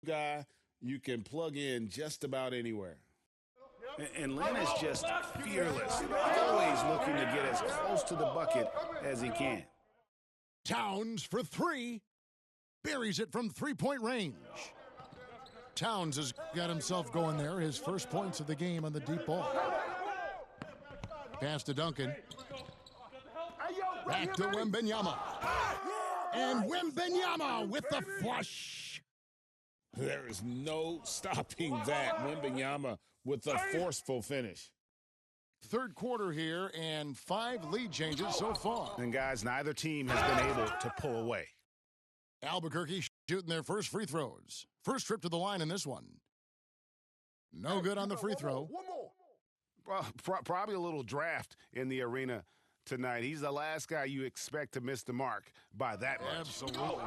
guy you can plug in just about anywhere. And Lynn is just fearless, always looking to get as close to the bucket as he can. Towns for three. Buries it from three-point range. Towns has got himself going there. His first points of the game on the deep ball. Pass to Duncan. Back to Wembanyama. And Wembanyama with the flush. There is no stopping that. Wembanyama with a forceful finish. Third quarter here and 5 lead changes so far. And guys, neither team has been able to pull away. Albuquerque shooting their first free throws. First trip to the line in this one. No good on the free throw. Well, probably a little draft in the arena tonight. He's the last guy you expect to miss the mark by that much. Absolutely.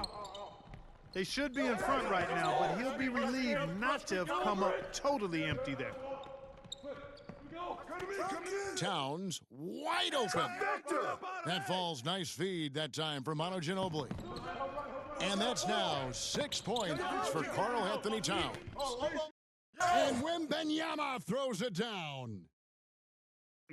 They should be in front right now, but he'll be relieved not to have come up totally empty there. Towns wide open. That falls. Nice feed that time for Manu Ginobili. And that's now 6 points for Karl Anthony Towns. And Wembanyama throws it down.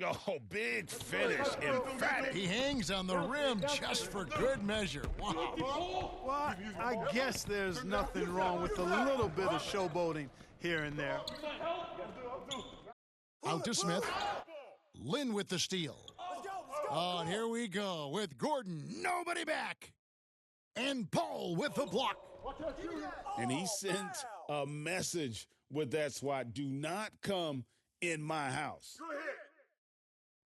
Oh, big finish. Emphatic. He hangs on the rim just for good measure. Wow. Well, I guess there's nothing wrong with a little bit of showboating here and there. Out to Smith. Lynn with the steal. Oh, and here we go with Gordon. Nobody back. And Paul with the block. And he sent a message with that swat. Do not come in my house.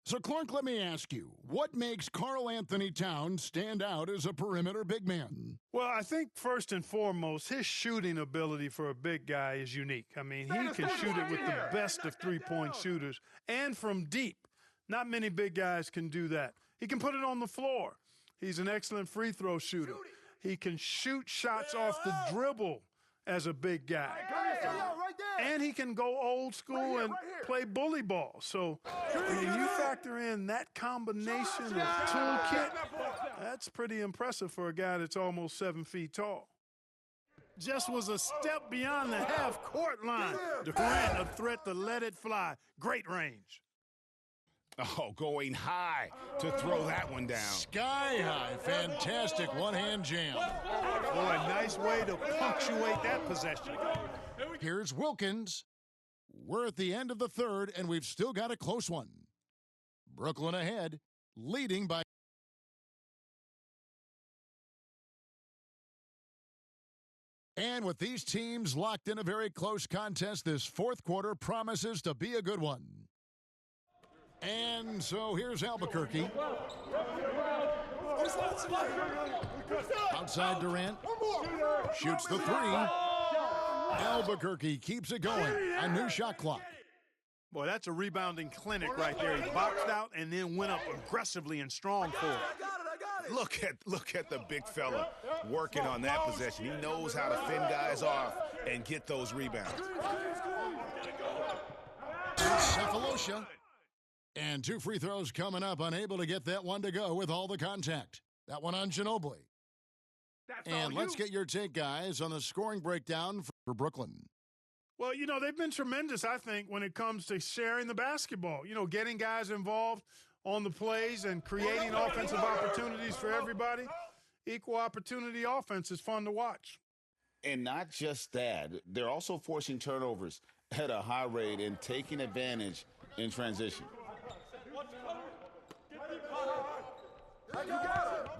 So, Clark, let me ask you, what makes Karl Anthony Towns stand out as a perimeter big man? Well, I think first and foremost, his shooting ability for a big guy is unique. I mean, he can shoot it with the best of three-point shooters and from deep. Not many big guys can do that. He can put it on the floor. He's an excellent free throw shooter. He can shoot shots off the dribble as a big guy. And he can go old school and play bully ball. So when you factor in that combination of toolkit, that's pretty impressive for a guy that's almost 7 feet tall. Just was a step beyond the half-court line. Durant, a threat to let it fly. Great range. Oh, going high to throw that one down. Sky high. Fantastic one-hand jam. Boy, nice way to punctuate that possession. Here's Wilkins. We're at the end of the third, and we've still got a close one. Brooklyn ahead, leading by. And with these teams locked in a very close contest, this fourth quarter promises to be a good one. And so here's Albuquerque. Outside Durant. Shoots the three. Albuquerque keeps it going. A new shot clock. Boy, that's a rebounding clinic right there. He boxed out and then went up aggressively and strong for it. Look at the big fella working on that possession. He knows how to fend guys off and get those rebounds. Cephalosha. And 2 free throws coming up, unable to get that one to go with all the contact. That one on Ginobili. And let's get your take, guys, on the scoring breakdown for Brooklyn. Well, you know, they've been tremendous, I think, when it comes to sharing the basketball. You know, getting guys involved on the plays and creating offensive opportunities for everybody. Equal opportunity offense is fun to watch. And not just that, they're also forcing turnovers at a high rate and taking advantage in transition.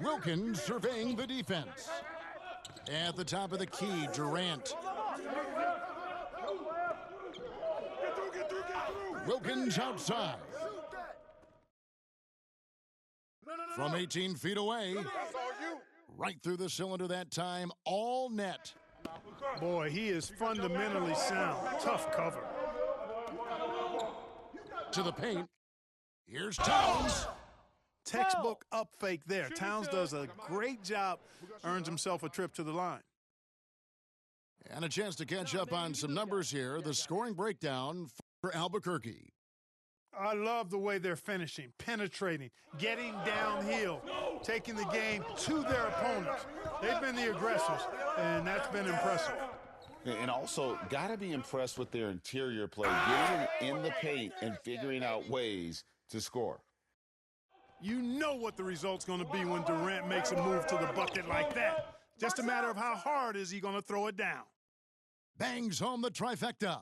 Wilkins surveying the defense. At the top of the key, Durant. Wilkins outside. From 18 feet away. Right through the cylinder that time, all net. Boy, he is fundamentally sound. Tough cover. To the paint. Here's Towns. Textbook up fake there. Towns does a great job, earns himself a trip to the line. And a chance to catch up on some numbers here. The scoring breakdown for Albuquerque. I love the way they're finishing, penetrating, getting downhill, taking the game to their opponents. They've been the aggressors, and that's been impressive. And also, got to be impressed with their interior play, getting in the paint and figuring out ways to score. You know what the result's going to be when Durant makes a move to the bucket like that. Just a matter of how hard is he going to throw it down. Bangs home the trifecta.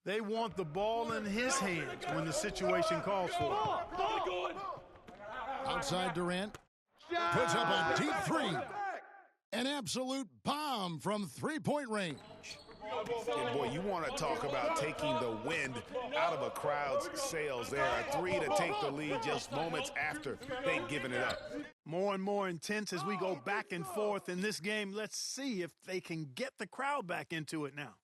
They want the ball in his hands when the situation calls for it. Outside Durant. Puts up a deep three. An absolute bomb from three-point range. And boy, you want to talk about taking the wind out of a crowd's sails there. A three to take the lead just moments after they've given it up. More and more intense as we go back and forth in this game. Let's see if they can get the crowd back into it now.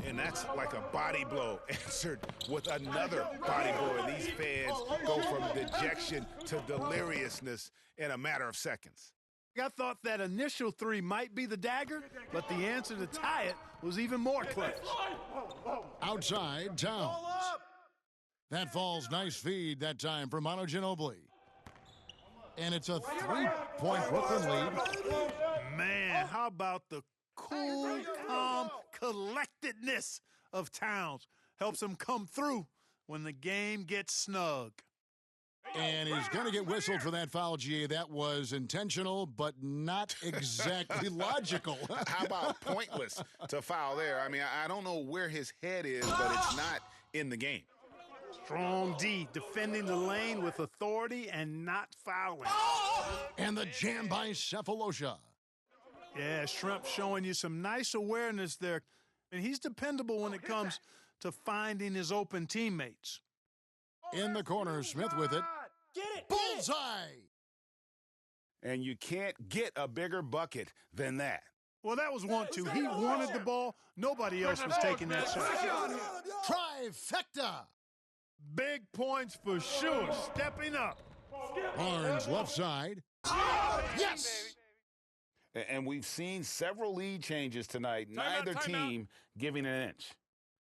And that's like a body blow answered with another body blow. And these fans go from dejection to deliriousness in a matter of seconds. I thought that initial three might be the dagger, but the answer to tie it was even more close. Outside, Towns. That falls nice feed that time for Manu Ginobili. And it's a three-point Brooklyn lead. Man, how about the cool, calm collectedness of Towns? Helps him come through when the game gets snug. And he's going to get whistled for that foul, GA. That was intentional, but not exactly logical. How about pointless to foul there? I mean, I don't know where his head is, but it's not in the game. Strong D, defending the lane with authority and not fouling. And the jam by Cephalosha. Yeah, Shrimp showing you some nice awareness there. And he's dependable when it comes to finding his open teammates. In the corner, Smith with it. Bullseye! And you can't get a bigger bucket than that. Well, that was 1-2. He wanted the ball. Nobody else was taking that shot. Trifecta! Big points for sure. Stepping up. Barnes left side. Yes! And we've seen several lead changes tonight. Neither team giving an inch.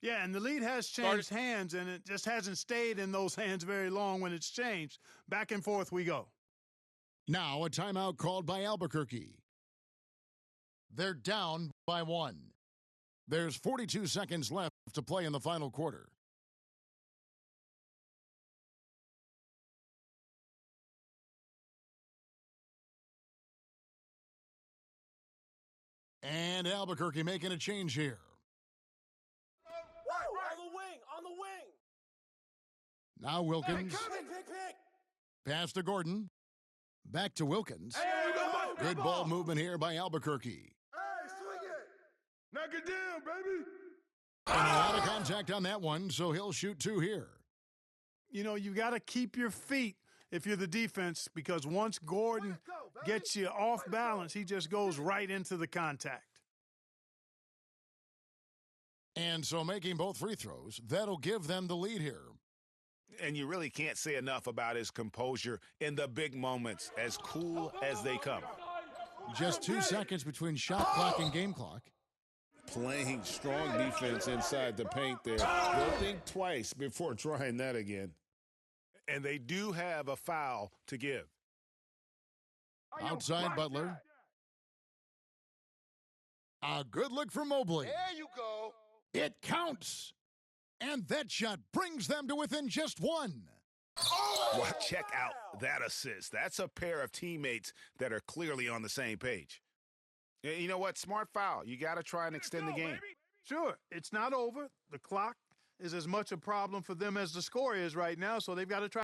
Yeah, and the lead has changed hands, and it just hasn't stayed in those hands very long when it's changed. Back and forth we go. Now a timeout called by Albuquerque. They're down by 1. There's 42 seconds left to play in the final quarter. And Albuquerque making a change here. On the wing. Now Wilkins. Pass to Gordon. Back to Wilkins. Good ball movement here by Albuquerque. Hey, swing it. Knock it down, baby. And a lot of contact on that one, so he'll shoot 2 here. You know, you got to keep your feet if you're the defense, because once Gordon gets you off balance, he just goes right into the contact. And so making both free throws, that'll give them the lead here. And you really can't say enough about his composure in the big moments, as cool as they come. Just 2 seconds between shot clock and game clock. Playing strong defense inside the paint there. They'll think twice before trying that again. And they do have a foul to give. Outside Butler. A good look for Mobley. There you go. It counts. And that shot brings them to within just 1. Well, check out that assist. That's a pair of teammates that are clearly on the same page. You know what? Smart foul. You got to try and extend the game. Sure, it's not over. The clock is as much a problem for them as the score is right now, so they've got to try.